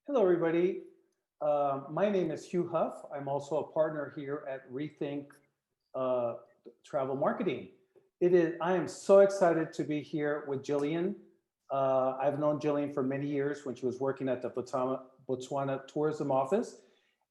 Hello, everybody. My name is Hugh Huff. I'm also a partner here at Rethink uh, Travel Marketing. I am so excited to be here with Jillian. I've known Jillian for many years when she was working at the Botswana Tourism Office,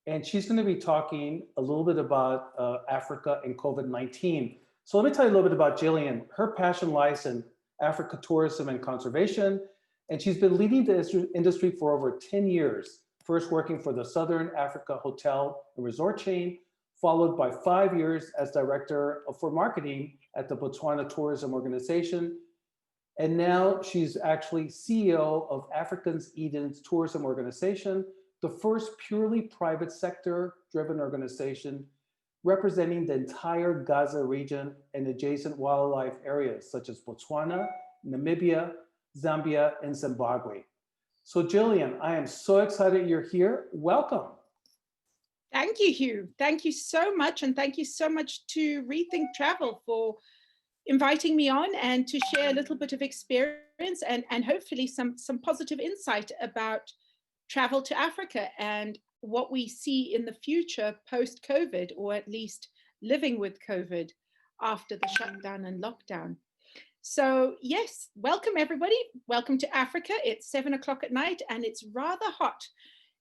and she's going to be talking a little bit about Africa and COVID-19. So let me tell you a little bit about Jillian. Her passion lies in Africa tourism and conservation, and she's been leading the industry for over 10 years, first working for the Southern Africa Hotel and Resort chain, followed by 5 years as director for marketing at the Botswana Tourism Organization. And now she's actually CEO of Africans Eden's Tourism Organization, the first purely private sector driven organization representing the entire Gaza region and adjacent wildlife areas such as Botswana, Namibia, Zambia, and Zimbabwe. So Jillian, I am so excited you're here. Welcome. Thank you, Hugh. Thank you so much. And thank you so much to Rethink Travel for inviting me on and to share a little bit of experience and hopefully some positive insight about travel to Africa and what we see in the future post-COVID, or at least living with COVID after the shutdown and lockdown. So yes, welcome everybody. Welcome to Africa. It's 7 o'clock at night and it's rather hot.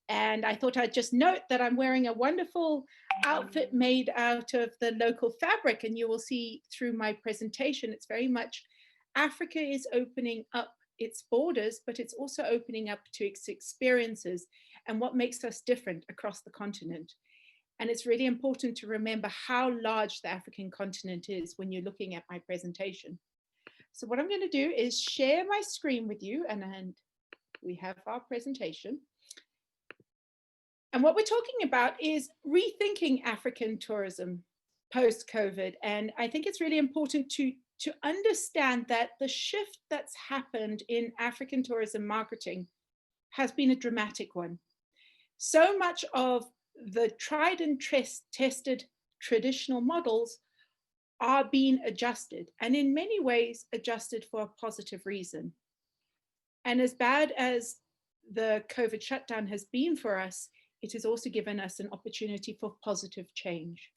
And I thought I'd just note that I'm wearing a wonderful outfit made out of the local fabric. And you will see through my presentation, it's very much Africa is opening up its borders, but it's also opening up to its experiences and what makes us different across the continent. And it's really important to remember how large the African continent is when you're looking at my presentation. So what I'm going to do is share my screen with you, and we have our presentation. And what we're talking about is rethinking African tourism post-COVID. And I think it's really important to understand that the shift that's happened in African tourism marketing has been a dramatic one. So much of the tried and tested traditional models are being adjusted, and in many ways adjusted for a positive reason. And as bad as the COVID shutdown has been for us, it has also given us an opportunity for positive change.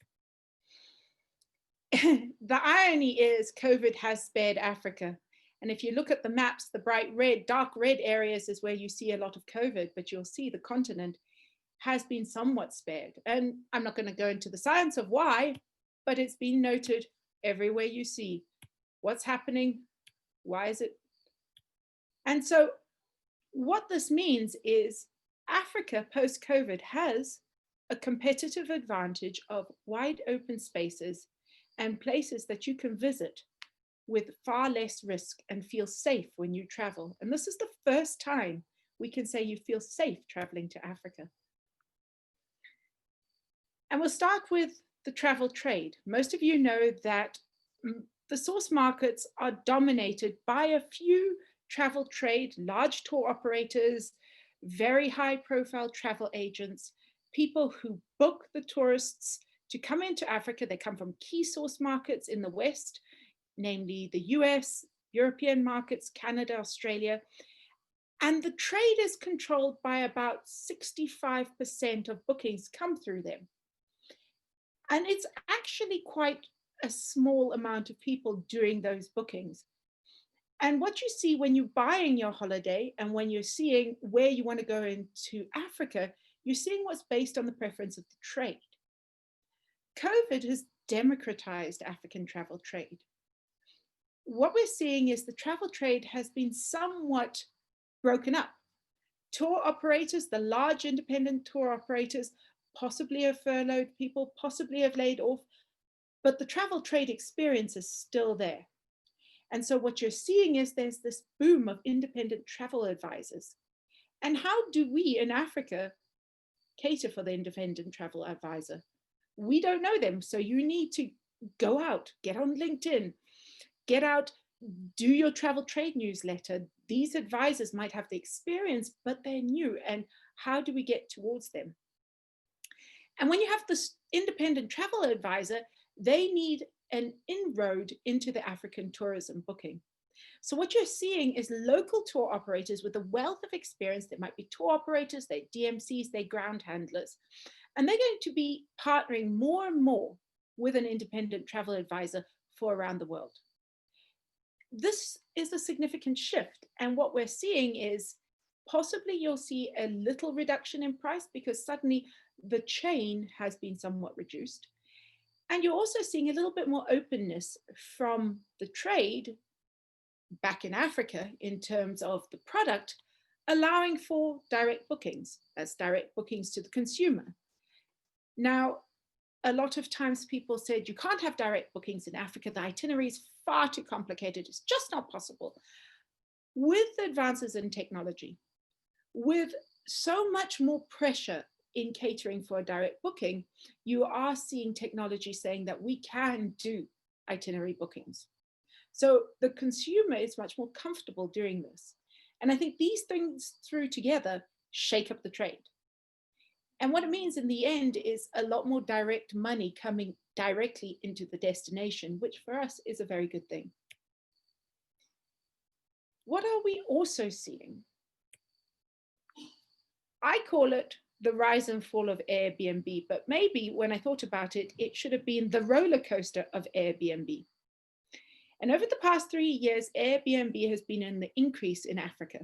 The irony is COVID has spared Africa. And if you look at the maps, the bright red, dark red areas is where you see a lot of COVID, but you'll see the continent has been somewhat spared. And I'm not going to go into the science of why, but it's been noted everywhere you see. What's happening? Why is it? And so what this means is Africa post-COVID has a competitive advantage of wide open spaces and places that you can visit with far less risk and feel safe when you travel. And this is the first time we can say you feel safe traveling to Africa. And we'll start with the travel trade. Most of you know that the source markets are dominated by a few travel trade, large tour operators, very high profile travel agents, people who book the tourists to come into Africa. They come from key source markets in the West, namely the US, European markets, Canada, Australia. And the trade is controlled by about 65% of bookings come through them. And it's actually quite a small amount of people doing those bookings. And what you see when you're buying your holiday and when you're seeing where you want to go into Africa, you're seeing what's based on the preference of the trade. COVID has democratized African travel trade. What we're seeing is the travel trade has been somewhat broken up. Tour operators, the large independent tour operators, possibly have furloughed people, possibly have laid off, but the travel trade experience is still there. And so what you're seeing is there's this boom of independent travel advisors. And how do we in Africa cater for the independent travel advisor? We don't know them. So you need to go out, get on LinkedIn, get out, do your travel trade newsletter. These advisors might have the experience, but they're new. And how do we get towards them? And when you have this independent travel advisor, they need an inroad into the African tourism booking. So what you're seeing is local tour operators with a wealth of experience. They might be tour operators, they're DMCs, they're ground handlers, and they're going to be partnering more and more with an independent travel advisor for around the world. This is a significant shift. And what we're seeing is possibly you'll see a little reduction in price because suddenly the chain has been somewhat reduced. And you're also seeing a little bit more openness from the trade back in Africa in terms of the product, allowing for direct bookings, as direct bookings to the consumer. Now, a lot of times people said you can't have direct bookings in Africa. The itinerary is far too complicated. It's just not possible. With advances in technology, with so much more pressure in catering for a direct booking, you are seeing technology saying that we can do itinerary bookings. So the consumer is much more comfortable doing this. And I think these things through together shake up the trade. And what it means in the end is a lot more direct money coming directly into the destination, which for us is a very good thing. What are we also seeing? I call it the rise and fall of Airbnb, but maybe when I thought about it, it should have been the roller coaster of Airbnb. And over the past 3 years, Airbnb has been in the increase in Africa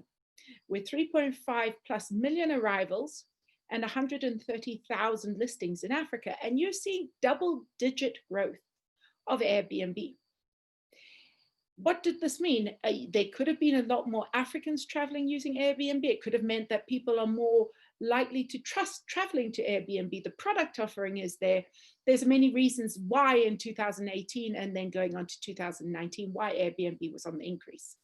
with 3.5+ million arrivals and 130,000 listings in Africa. And you're seeing double-digit growth of Airbnb. What did this mean? There could have been a lot more Africans traveling using Airbnb. It could have meant that people are more likely to trust traveling to Airbnb. The product offering is there. There's many reasons why in 2018 and then going on to 2019, why Airbnb was on the increase.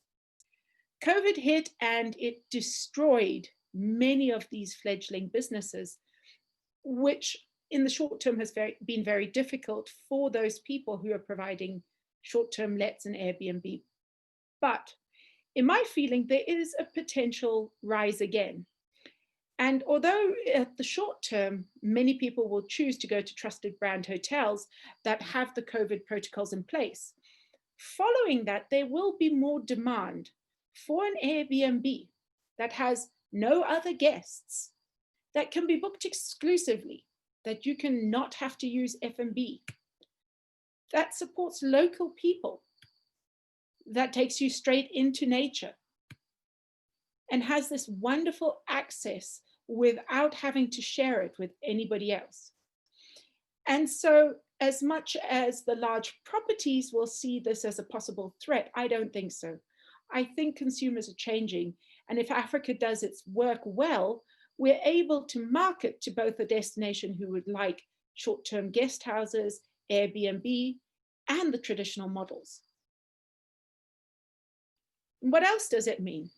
COVID hit and it destroyed many of these fledgling businesses, which in the short term has been very difficult for those people who are providing short-term lets and Airbnb. But in my feeling, there is a potential rise again. And although at the short term, many people will choose to go to trusted brand hotels that have the COVID protocols in place, following that, there will be more demand for an Airbnb that has no other guests, that can be booked exclusively, that you can not have to use F&B, that supports local people, that takes you straight into nature, and has this wonderful access without having to share it with anybody else. And so as much as the large properties will see this as a possible threat, I don't think so. I think consumers are changing. And if Africa does its work well, we're able to market to both a destination who would like short-term guest houses, Airbnb, and the traditional models. What else does it mean?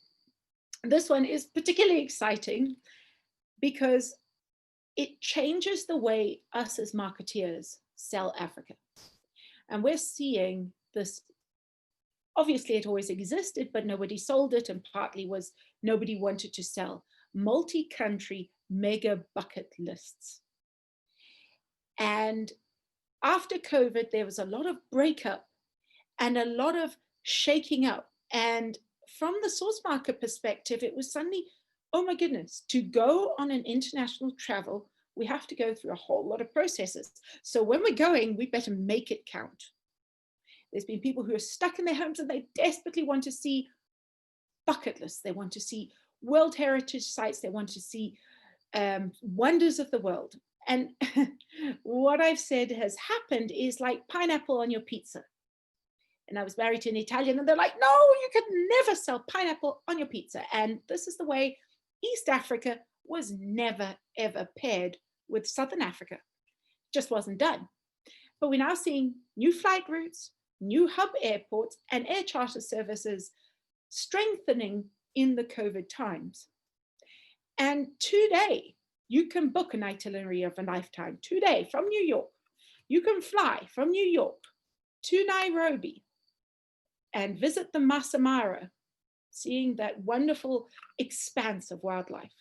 This one is particularly exciting because it changes the way us as marketeers sell Africa. And we're seeing this. Obviously, it always existed, but nobody sold it, and partly was nobody wanted to sell multi-country mega bucket lists. And after COVID, there was a lot of breakup and a lot of shaking up. And from the source market perspective, it was suddenly, oh my goodness, to go on an international travel, we have to go through a whole lot of processes. So when we're going, we better make it count. There's been people who are stuck in their homes and they desperately want to see bucket lists. They want to see World Heritage sites. They want to see wonders of the world. And what I've said has happened is like pineapple on your pizza. And I was married to an Italian and they're like, no, you could never sell pineapple on your pizza. And this is the way East Africa was never, ever paired with Southern Africa. Just wasn't done. But we're now seeing new flight routes, new hub airports, and air charter services strengthening in the COVID times. And today, you can book an itinerary of a lifetime. Today, from New York, you can fly from New York to Nairobi and visit the Masai Mara, seeing that wonderful expanse of wildlife.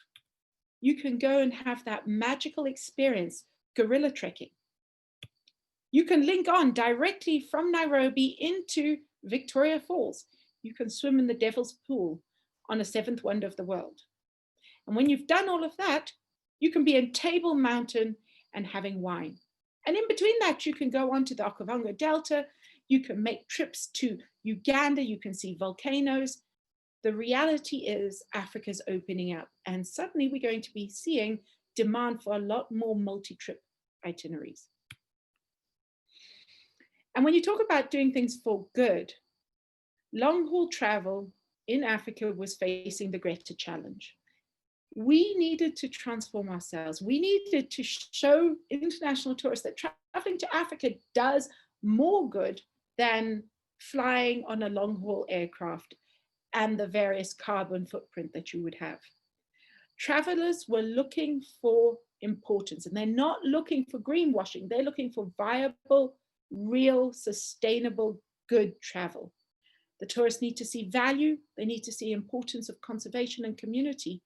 You can go and have that magical experience, gorilla trekking. You can link on directly from Nairobi into Victoria Falls. you can swim in the devil's pool on a seventh wonder of the world. And when you've done all of that, you can be in Table Mountain and having wine. And in between that, you can go on to the Okavango Delta, you can make trips to Uganda, you can see volcanoes. The reality is Africa's opening up, and suddenly we're going to be seeing demand for a lot more multi-trip itineraries. And when you talk about doing things for good, long-haul travel in Africa was facing the Greta challenge. We needed to transform ourselves. We needed to show international tourists that traveling to Africa does more good than flying on a long-haul aircraft and the various carbon footprint that you would have. Travelers were looking for importance, and they're not looking for greenwashing. They're looking for viable, real, sustainable, good travel. The tourists need to see value. They need to see importance of conservation and community.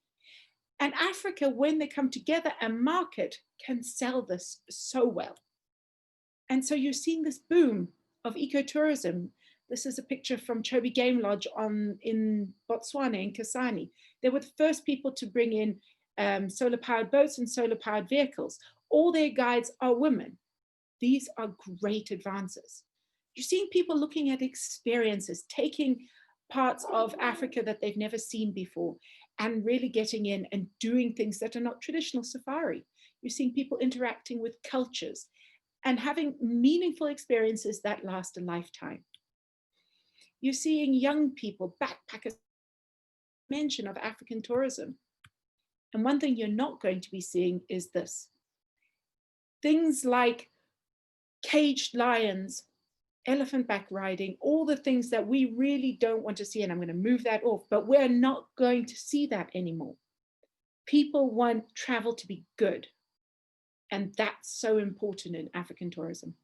And Africa, when they come together and market, can sell this so well. And so you're seeing this boom of ecotourism. This is a picture from Chobe Game Lodge in Botswana, in Kasane. They were the first people to bring in solar-powered boats and solar-powered vehicles. All their guides are women. These are great advances. You're seeing people looking at experiences, taking parts of Africa that they've never seen before, and really getting in and doing things that are not traditional safari. You're seeing people interacting with cultures and having meaningful experiences that last a lifetime. You're seeing young people, backpackers, mention of African tourism. And one thing you're not going to be seeing is this. Things like caged lions, elephant back riding, all the things that we really don't want to see, and I'm going to move that off, but we're not going to see that anymore. People want travel to be good, and that's so important in African tourism.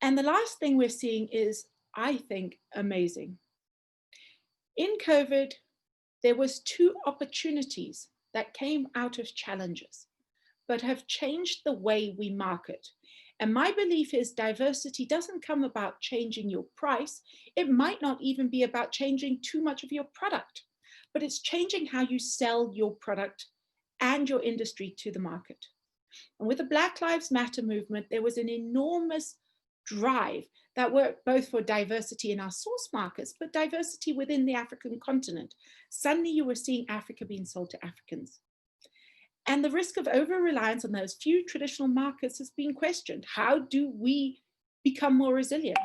And the last thing we're seeing is, I think, amazing. In COVID, there was 2 opportunities that came out of challenges, but have changed the way we market. And my belief is diversity doesn't come about changing your price. It might not even be about changing too much of your product, but it's changing how you sell your product and your industry to the market. And with the Black Lives Matter movement, there was an enormous drive that worked both for diversity in our source markets, but diversity within the African continent. Suddenly you were seeing Africa being sold to Africans. And the risk of over-reliance on those few traditional markets has been questioned. How do we become more resilient?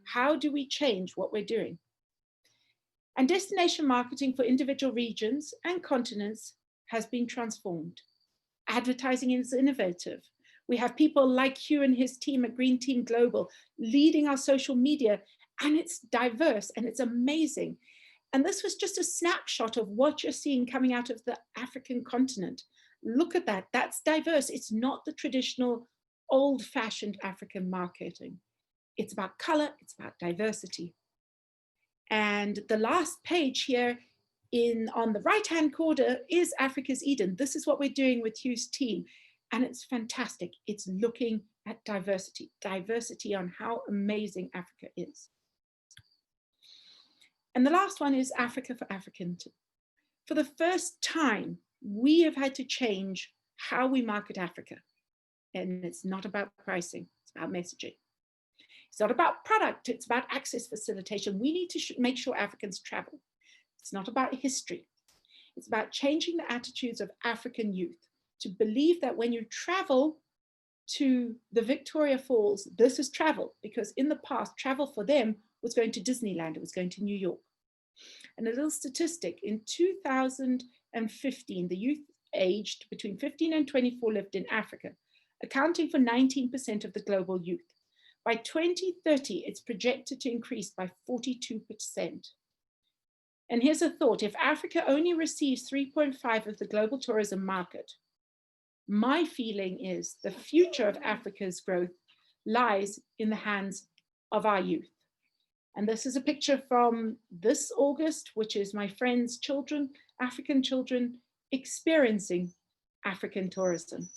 How do we change what we're doing? And destination marketing for individual regions and continents has been transformed. Advertising is innovative. We have people like Hugh and his team at Green Team Global leading our social media, and it's diverse and it's amazing. And this was just a snapshot of what you're seeing coming out of the African continent. Look at that, that's diverse. It's not the traditional old-fashioned African marketing. It's about color, it's about diversity. And the last page here on the right-hand corner is Africa's Eden. This is what we're doing with Hugh's team. And it's fantastic. It's looking at diversity, diversity on how amazing Africa is. And the last one is Africa for Africans. For the first time, we have had to change how we market Africa. And it's not about pricing, it's about messaging. It's not about product, it's about access facilitation. We need to make sure Africans travel. It's not about history. It's about changing the attitudes of African youth to believe that when you travel to the Victoria Falls, this is travel, because in the past, travel for them was going to Disneyland, it was going to New York. And a little statistic, in 2015, the youth aged between 15 and 24 lived in Africa, accounting for 19% of the global youth. By 2030, it's projected to increase by 42%. And here's a thought, if Africa only receives 3.5 of the global tourism market, my feeling is the future of Africa's growth lies in the hands of our youth. And this is a picture from this August, which is my friend's children, African children, experiencing African tourism.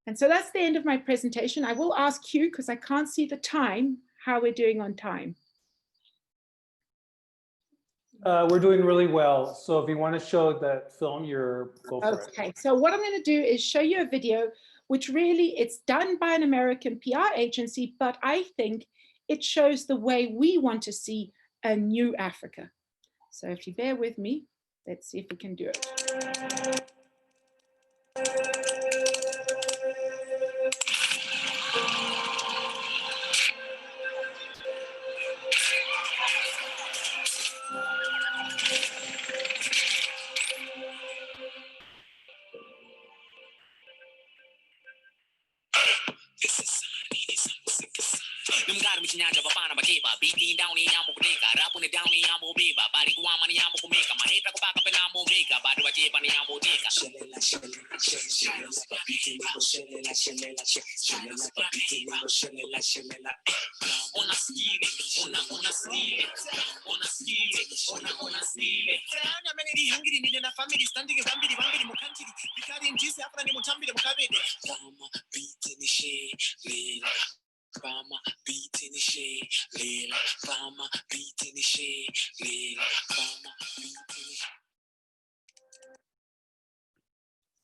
And so that's the end of my presentation. I will ask Hugh, because I can't see the time, how we're doing on time. We're doing really well. So if you want to show that film, go for it. Okay, so what I'm going to do is show you a video, which really it's done by an American PR agency, but I think it shows the way we want to see a new Africa. So if you bear with me, let's see if we can do it.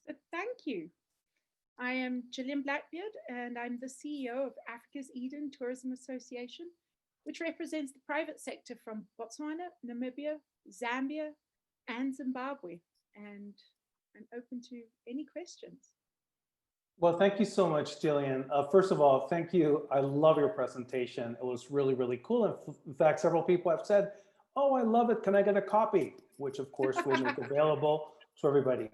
So thank you. I am Gillian Blackbeard, and I'm the CEO of Africa's Eden Tourism Association, which represents the private sector from Botswana, Namibia, Zambia, and Zimbabwe. And I'm open to any questions. Well, thank you so much, Jillian. First of all, thank you. I love your presentation. It was really, really cool. In fact, several people have said, oh, I love it. Can I get a copy? Which of course we'll make available to everybody.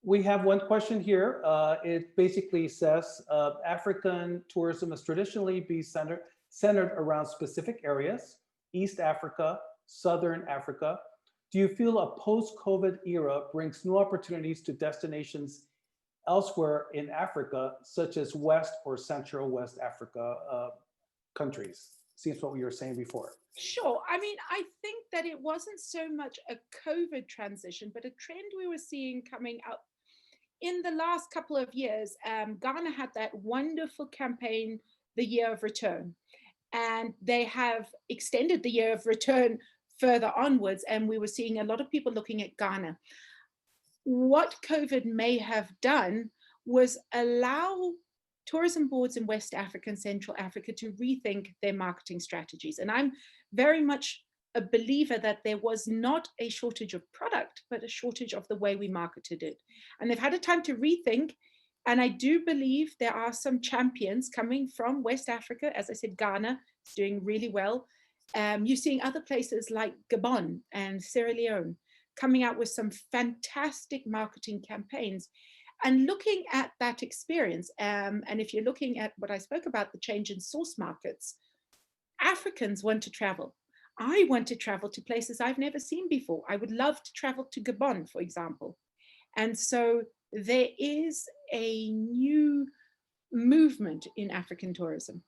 We have one question here. It basically says, African tourism has traditionally been centered around specific areas, East Africa, Southern Africa. Do you feel a post-COVID era brings new opportunities to destinations elsewhere in Africa, such as West or Central West Africa countries? Seems what we were saying before. Sure. I mean, I think that it wasn't so much a COVID transition, but a trend we were seeing coming up in the last couple of years. Ghana had that wonderful campaign, the Year of Return, and they have extended the Year of Return further onwards, and we were seeing a lot of people looking at Ghana. What COVID may have done was allow tourism boards in West Africa and Central Africa to rethink their marketing strategies. And I'm very much a believer that there was not a shortage of product, but a shortage of the way we marketed it. And they've had a time to rethink. And I do believe there are some champions coming from West Africa. As I said, Ghana is doing really well. You're seeing other places like Gabon and Sierra Leone coming out with some fantastic marketing campaigns and looking at that experience. And if you're looking at what I spoke about, the change in source markets, Africans want to travel. I want to travel to places I've never seen before. I would love to travel to Gabon, for example. And so there is a new movement in African tourism.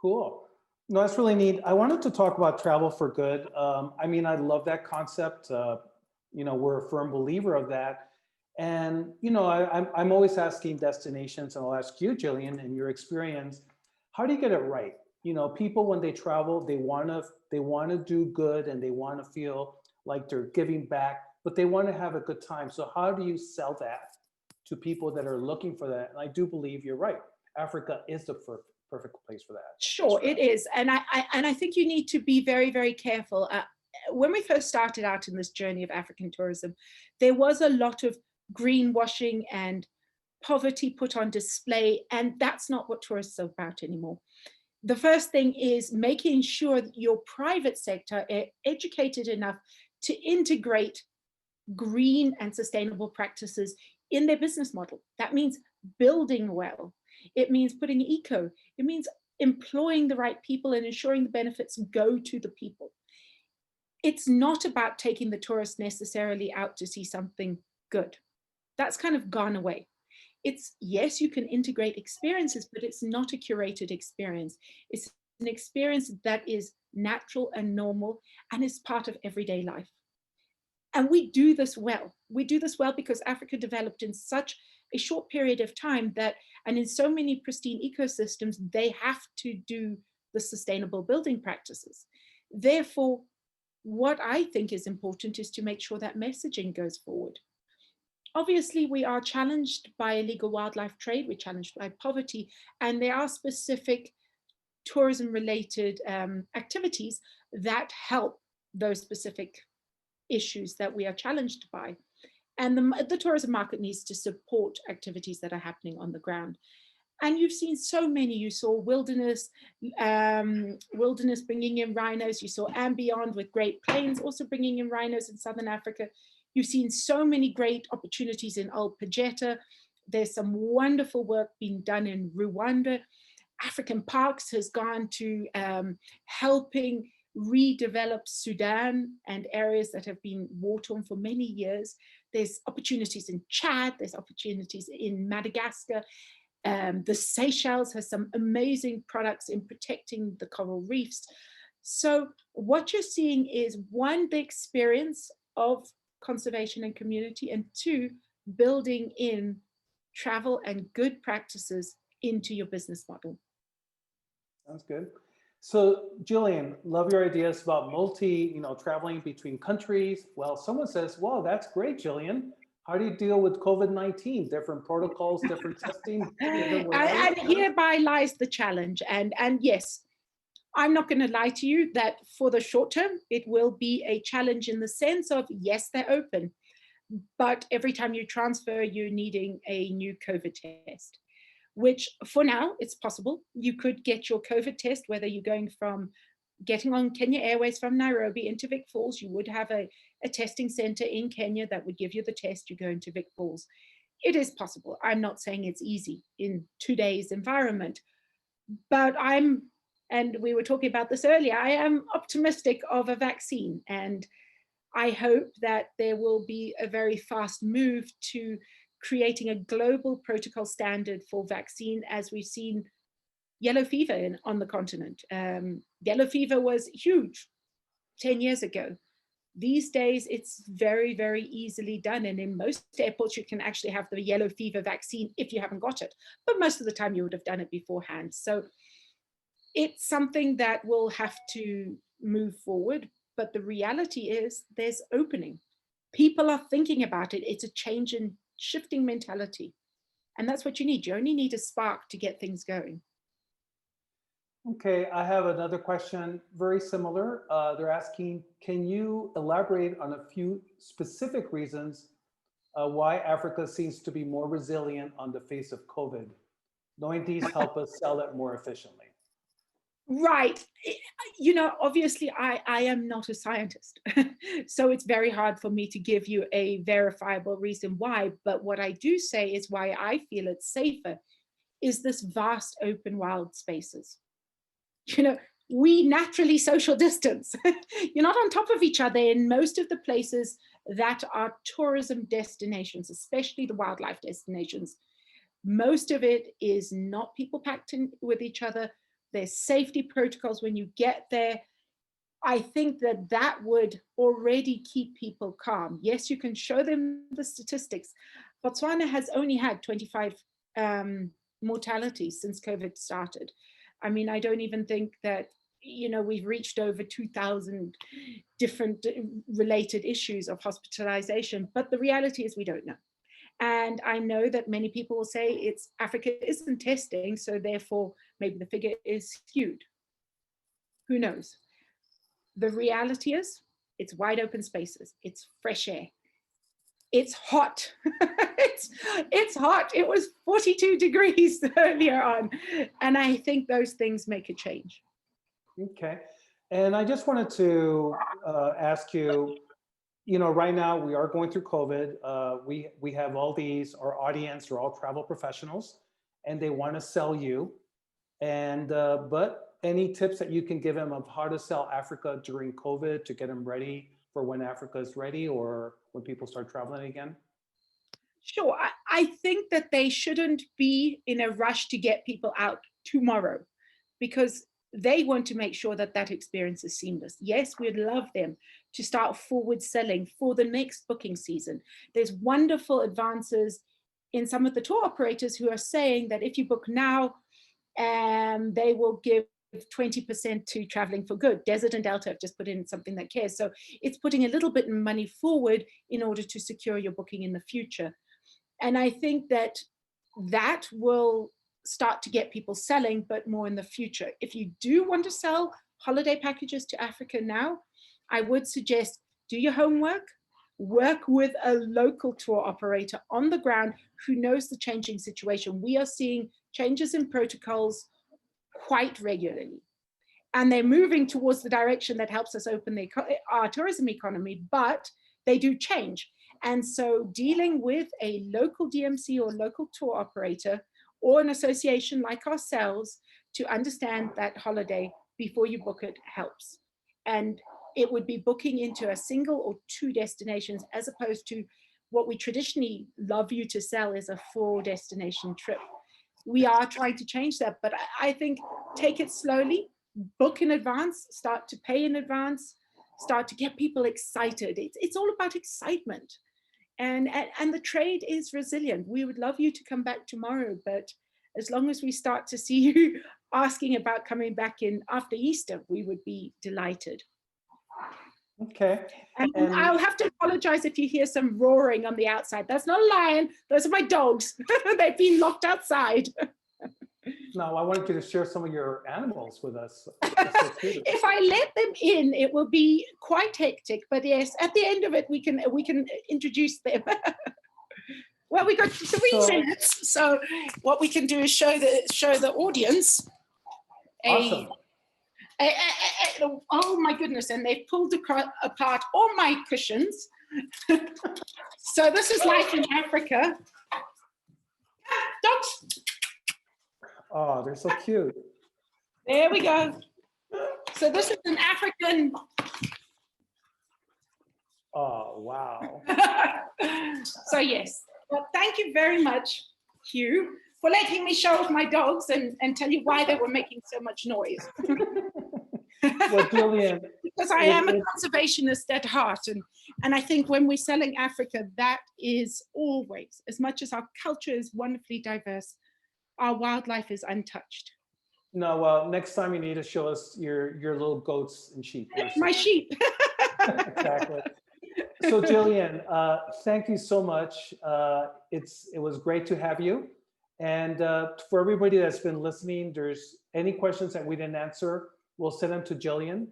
Cool. No, that's really neat. I wanted to talk about travel for good. I mean, I love that concept. We're a firm believer of that. And, I'm always asking destinations, and I'll ask you, Jillian, in your experience, how do you get it right? People, when they travel, they want to do good, and they want to feel like they're giving back, but they want to have a good time. So how do you sell that to people that are looking for that? And I do believe you're right. Africa is the perfect place for that. Sure, it is. And I think you need to be very, very careful. When we first started out in this journey of African tourism, there was a lot of greenwashing and poverty put on display, and that's not what tourists are about anymore. The first thing is making sure that your private sector are educated enough to integrate green and sustainable practices in their business model. That means building well. It means putting eco. It means employing the right people and ensuring the benefits go to the people. It's not about taking the tourist necessarily out to see something good. That's kind of gone away. It's, yes, you can integrate experiences, but it's not a curated experience. It's an experience that is natural and normal and is part of everyday life. And we do this well. We do this well because Africa developed in such a short period of time and in so many pristine ecosystems, they have to do the sustainable building practices. Therefore, what I think is important is to make sure that messaging goes forward. Obviously, we are challenged by illegal wildlife trade, we're challenged by poverty, and there are specific tourism-related activities that help those specific issues that we are challenged by. And the tourism market needs to support activities that are happening on the ground. And you've seen so many. You saw Wilderness bringing in rhinos. You saw &Beyond with Great Plains also bringing in rhinos in Southern Africa. You've seen so many great opportunities in Old Pajeta. There's some wonderful work being done in Rwanda. African Parks has gone to helping redevelop Sudan and areas that have been war-torn for many years. There's opportunities in Chad, there's opportunities in Madagascar. The Seychelles has some amazing products in protecting the coral reefs. So what you're seeing is, one, the experience of conservation and community, and two, building in travel and good practices into your business model. Sounds good. So Jillian, love your ideas about traveling between countries. Well, someone says, well, that's great, Jillian. How do you deal with COVID-19? Different protocols, different testing, different whatever. And hereby lies the challenge. And yes, I'm not going to lie to you that for the short term, it will be a challenge in the sense of, yes, they're open, but every time you transfer, you're needing a new COVID test, which for now, it's possible. You could get your COVID test, whether you're going from getting on Kenya Airways from Nairobi into Vic Falls. You would have a testing center in Kenya that would give you the test. You go into Vic Falls. It is possible. I'm not saying it's easy in today's environment, but and we were talking about this earlier, I am optimistic of a vaccine, and I hope that there will be a very fast move to creating a global protocol standard for vaccine, as we've seen yellow fever on the continent. Yellow fever was huge 10 years ago. These days, it's very, very easily done. And in most airports, you can actually have the yellow fever vaccine if you haven't got it. But most of the time, you would have done it beforehand. So it's something that will have to move forward. But the reality is there's opening. People are thinking about it. It's a change in shifting mentality. And that's what you need. You only need a spark to get things going. Okay, I have another question, very similar. They're asking, can you elaborate on a few specific reasons why Africa seems to be more resilient on the face of COVID? Knowing these help us sell it more efficiently. Right. Obviously, I am not a scientist, so it's very hard for me to give you a verifiable reason why. But what I do say is why I feel it's safer is this vast open wild spaces. We naturally social distance. You're not on top of each other in most of the places that are tourism destinations, especially the wildlife destinations. Most of it is not people packed in with each other. There's safety protocols when you get there. I think that would already keep people calm. Yes, you can show them the statistics. Botswana has only had 25 mortalities since COVID started. I mean, I don't even think that, we've reached over 2,000 different related issues of hospitalization, but the reality is we don't know. And I know that many people will say Africa isn't testing, so therefore maybe the figure is skewed. Who knows? The reality is it's wide open spaces, it's fresh air, it's hot. it's hot. It was 42 degrees earlier on. And I think those things make a change. Okay. And I just wanted to ask you, right now we are going through COVID. We have all these, our audience are all travel professionals, and they want to sell you. And but any tips that you can give them of how to sell Africa during COVID to get them ready for when Africa is ready or when people start traveling again? Sure. I think that they shouldn't be in a rush to get people out tomorrow, because they want to make sure that experience is seamless. Yes, we'd love them to start forward selling for the next booking season. There's wonderful advances in some of the tour operators who are saying that if you book now, they will give 20% to Traveling for Good. Desert and Delta have just put in something that cares. So it's putting a little bit of money forward in order to secure your booking in the future. And I think that that will start to get people selling, but more in the future. If you do want to sell holiday packages to Africa now, I would suggest do your homework, work with a local tour operator on the ground who knows the changing situation. We are seeing changes in protocols quite regularly, and they're moving towards the direction that helps us open our tourism economy, but they do change. And so dealing with a local DMC or local tour operator or an association like ourselves to understand that holiday before you book it helps. And it would be booking into a single or 2 destinations, as opposed to what we traditionally love you to sell is a 4-destination trip. We are trying to change that, but I think take it slowly, book in advance, start to pay in advance, start to get people excited. It's all about excitement. And the trade is resilient. We would love you to come back tomorrow, but as long as we start to see you asking about coming back in after Easter, we would be delighted. Okay. And I'll have to apologize if you hear some roaring on the outside. That's not a lion. Those are my dogs. They've been locked outside. No, I wanted you to share some of your animals with us. If I let them in, it will be quite hectic. But yes, at the end of it, we can introduce them. Well, we got 3 minutes, so what we can do is show the audience. Awesome. Oh my goodness! And they've pulled apart all my cushions. So this is life in Africa. Dogs. Oh, they're so cute. There we go. So this is an African. Oh, wow. So yes, well, thank you very much, Hugh, for letting me show off my dogs and tell you why they were making so much noise. Well, Jillian, because I am a conservationist at heart, and I think when we're selling Africa, that is always, as much as our culture is wonderfully diverse, our wildlife is untouched. No, well, next time you need to show us your little goats and sheep. My sheep. Exactly. So Jillian, thank you so much. It was great to have you. And for everybody that's been listening, there's any questions that we didn't answer, we'll send them to Jillian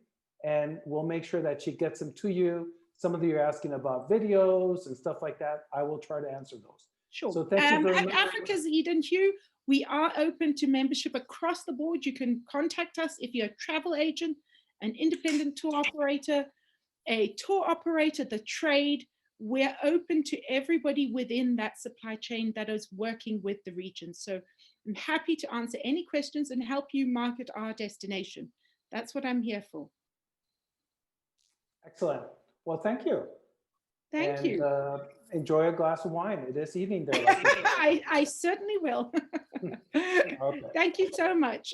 and we'll make sure that she gets them to you. Some of you are asking about videos and stuff like that. I will try to answer those. Sure. So thank you very at much. Africa's Eden, Hugh, we are open to membership across the board. You can contact us if you're a travel agent, an independent tour operator, the trade. We're open to everybody within that supply chain that is working with the region. So I'm happy to answer any questions and help you market our destination. That's what I'm here for. Excellent. Well, thank you. Thank you. Enjoy a glass of wine. It is evening there. I certainly will. Okay. Thank you so much.